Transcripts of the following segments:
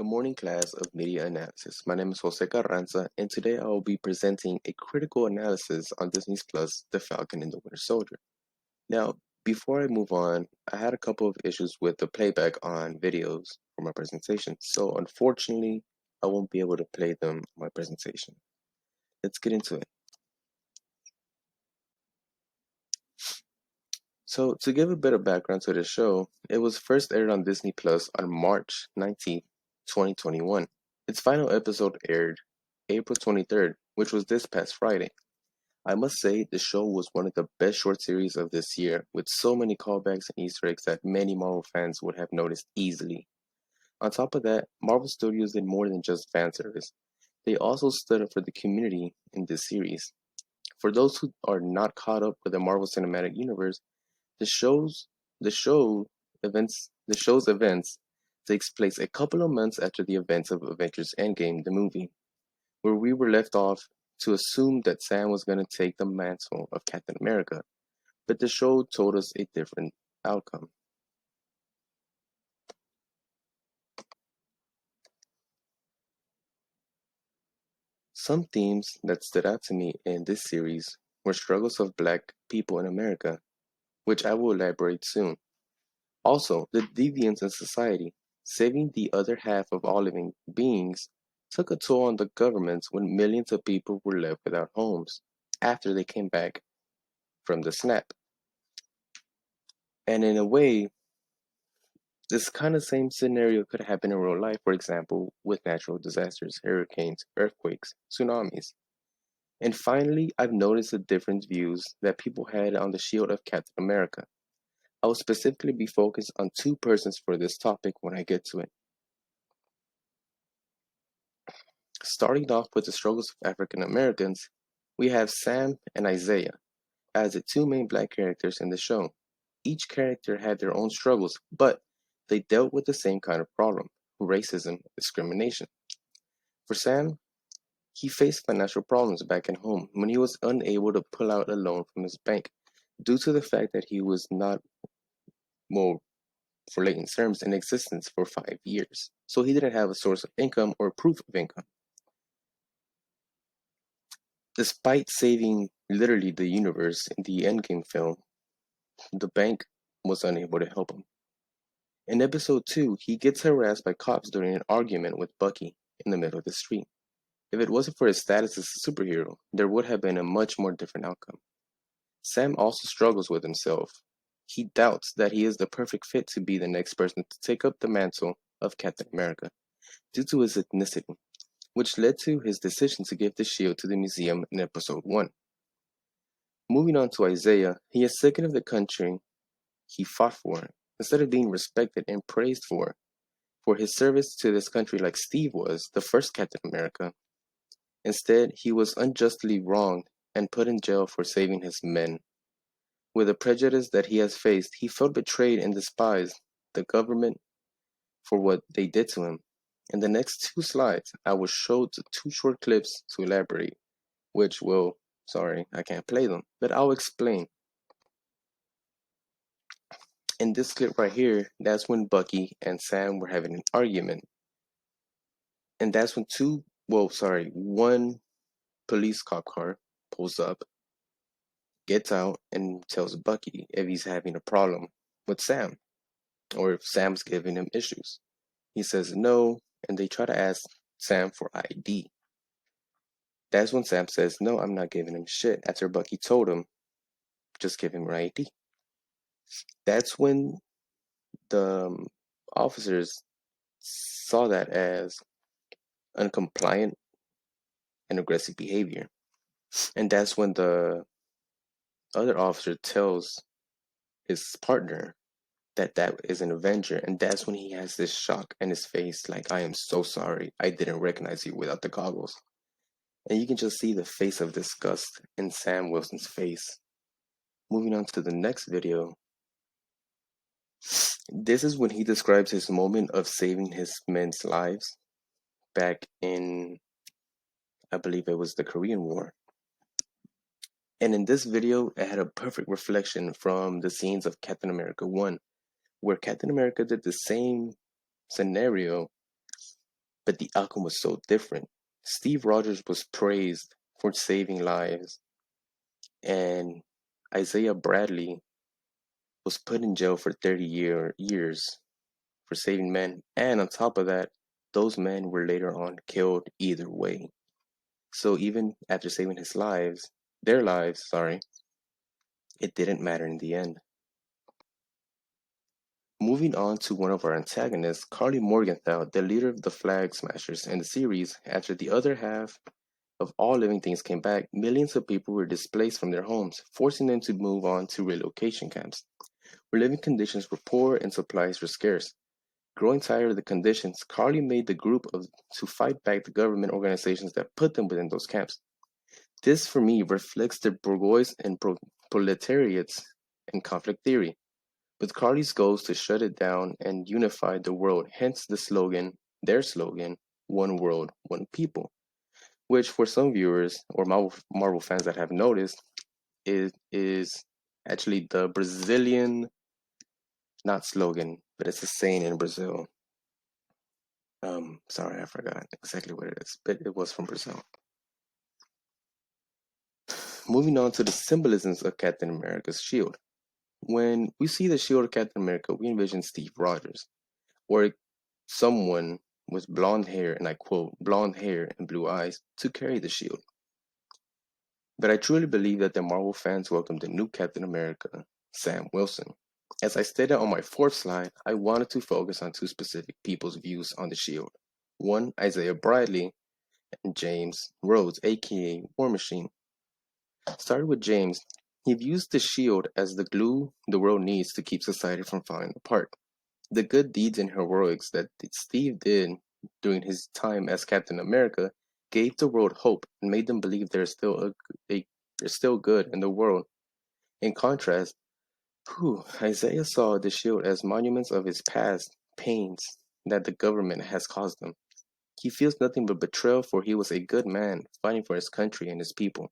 Good morning, class of media analysis. My name is Jose Carranza, and today I will be presenting a critical analysis on Disney's Plus, The Falcon and the Winter Soldier. Now, before I move on, I had a couple of issues with the playback on videos for my presentation, so unfortunately, I won't be able to play them in my presentation. Let's get into it. So, to give a bit of background to the show, it was first aired on Disney Plus on March 19th, 2021. Its final episode aired April 23rd, which was this past Friday. I must say, the show was one of the best short series of this year, with so many callbacks and Easter eggs that many Marvel fans would have noticed easily. On top of that, Marvel Studios did more than just fan service. They also stood up for the community in this series. For those who are not caught up with the Marvel Cinematic Universe, the show's events takes place a couple of months after the events of Avengers Endgame, the movie, where we were left off to assume that Sam was going to take the mantle of Captain America, but the show told us a different outcome. Some themes that stood out to me in this series were struggles of Black people in America, which I will elaborate soon. Also, the deviance in society, saving the other half of all living beings, took a toll on the governments when millions of people were left without homes after they came back from the snap. And in a way, this kind of same scenario could happen in real life, for example, with natural disasters, hurricanes, earthquakes, tsunamis. And finally, I've noticed the different views that people had on the shield of Captain America. I will specifically be focused on two persons for this topic when I get to it. Starting off with the struggles of African Americans, we have Sam and Isaiah as the two main Black characters in the show. Each character had their own struggles, but they dealt with the same kind of problem: racism and discrimination. For Sam, he faced financial problems back at home when he was unable to pull out a loan from his bank due to the fact that he was not, well, for layman's terms, in existence for 5 years. So he didn't have a source of income or proof of income. Despite saving literally the universe in the Endgame film, the bank was unable to help him. In episode 2, he gets harassed by cops during an argument with Bucky in the middle of the street. If it wasn't for his status as a superhero, there would have been a much more different outcome. Sam also struggles with himself. He doubts that he is the perfect fit to be the next person to take up the mantle of Captain America due to his ethnicity, which led to his decision to give the shield to the museum in episode 1. Moving on to Isaiah, he is sick of the country he fought for, instead of being respected and praised for his service to this country like Steve was, the first Captain America. Instead, he was unjustly wronged and put in jail for saving his men. With the prejudice that he has faced, he felt betrayed and despised the government for what they did to him. In the next 2 slides, I will show 2 short clips to elaborate, which will, sorry, I can't play them, but I'll explain. In this clip right here, that's when Bucky and Sam were having an argument. And that's when one police cop car pulls up, gets out, and tells Bucky if he's having a problem with Sam, or if Sam's giving him issues. He says no, and they try to ask Sam for ID. That's when Sam says, no, I'm not giving him shit, after Bucky told him, just give him your ID. That's when the officers saw that as uncompliant and aggressive behavior. And that's when the other officer tells his partner that is an Avenger, and that's when he has this shock in his face, like, I am so sorry, I didn't recognize you without the goggles. And you can just see the face of disgust in Sam Wilson's face. Moving on to the next video. This is when he describes his moment of saving his men's lives back in, I believe it was the Korean War. And in this video, it had a perfect reflection from the scenes of Captain America 1, where Captain America did the same scenario but the outcome was so different. Steve Rogers was praised for saving lives, and Isaiah Bradley was put in jail for 30 years for saving men, and on top of that, those men were later on killed either way. So even after saving their lives, sorry, it didn't matter in the end. Moving on to one of our antagonists, Carly Morgenthau, the leader of the Flag Smashers in the series, after the other half of all living things came back, millions of people were displaced from their homes, forcing them to move on to relocation camps, where living conditions were poor and supplies were scarce. Growing tired of the conditions, Carly made the group to fight back the government organizations that put them within those camps. This, for me, reflects the bourgeois and proletariats in conflict theory, with Carly's goals to shut it down and unify the world, hence their slogan, One World, One People, which for some viewers or Marvel fans that have noticed is actually the Brazilian, not slogan, but it's a saying in Brazil. Sorry, I forgot exactly what it is, but it was from Brazil. Moving on to the symbolisms of Captain America's shield. When we see the shield of Captain America, we envision Steve Rogers, or someone with blonde hair, and I quote, blonde hair and blue eyes, to carry the shield. But I truly believe that the Marvel fans welcomed the new Captain America, Sam Wilson. As I stated on my fourth slide, I wanted to focus on two specific people's views on the shield. One, Isaiah Bradley, and James Rhodes, aka War Machine. Started with James. He views the shield as the glue the world needs to keep society from falling apart. The good deeds and heroics that Steve did during his time as Captain America gave the world hope and made them believe there's still good in the world. In contrast, Isaiah saw the shield as monuments of his past pains that the government has caused him. He feels nothing but betrayal, for he was a good man fighting for his country and his people,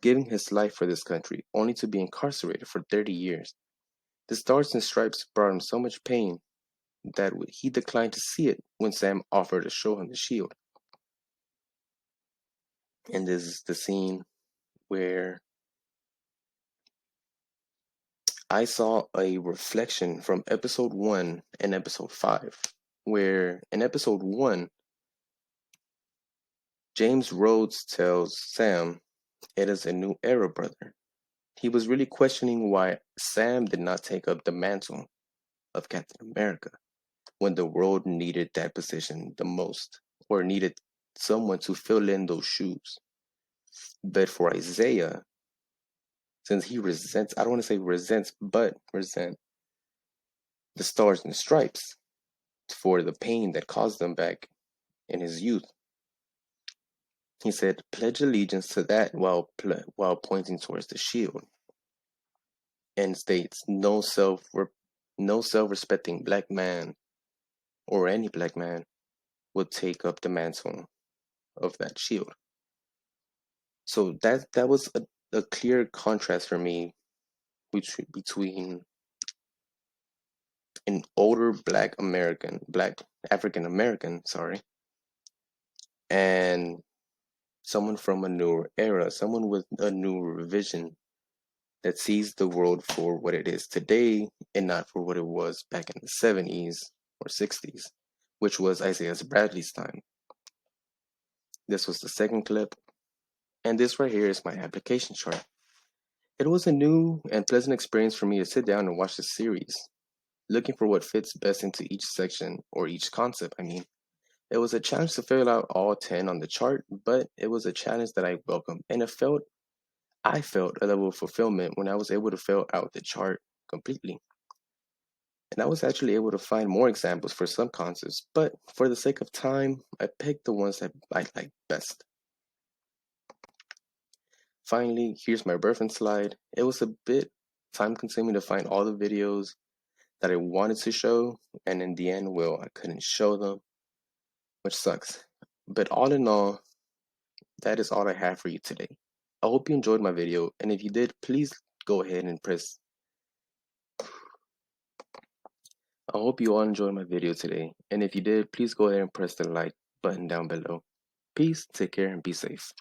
giving his life for this country, only to be incarcerated for 30 years. The stars and stripes brought him so much pain that he declined to see it when Sam offered to show him the shield. And this is the scene where I saw a reflection from episode 1 and episode 5, where in episode 1, James Rhodes tells Sam, "It is a new era, brother." He was really questioning why Sam did not take up the mantle of Captain America when the world needed that position the most, or needed someone to fill in those shoes. But for Isaiah, since he resents, I don't want to say resents, but resent the stars and stripes for the pain that caused them back in his youth. He said, "Pledge allegiance to that," while pointing towards the shield, and states, no self-respecting black man or any black man would take up the mantle of that shield. So that was a clear contrast for me between an older black African American, sorry, and someone from a newer era, someone with a newer vision that sees the world for what it is today and not for what it was back in the 70s or 60s, which was Isaiah Bradley's time. This was the second clip, and this right here is my application chart. It was a new and pleasant experience for me to sit down and watch the series, looking for what fits best into each section or each concept, I mean. It was a challenge to fill out all 10 on the chart, but it was a challenge that I welcomed, and I felt a level of fulfillment when I was able to fill out the chart completely. And I was actually able to find more examples for some concepts, but for the sake of time, I picked the ones that I liked best. Finally, here's my reference slide. It was a bit time consuming to find all the videos that I wanted to show, and in the end, well, I couldn't show them, which sucks. But all in all, that is all I have for you today. I hope you enjoyed my video, and if you did, please go ahead and I hope you all enjoyed my video today, and if you did, please go ahead and press the like button down below. Peace, take care, and be safe.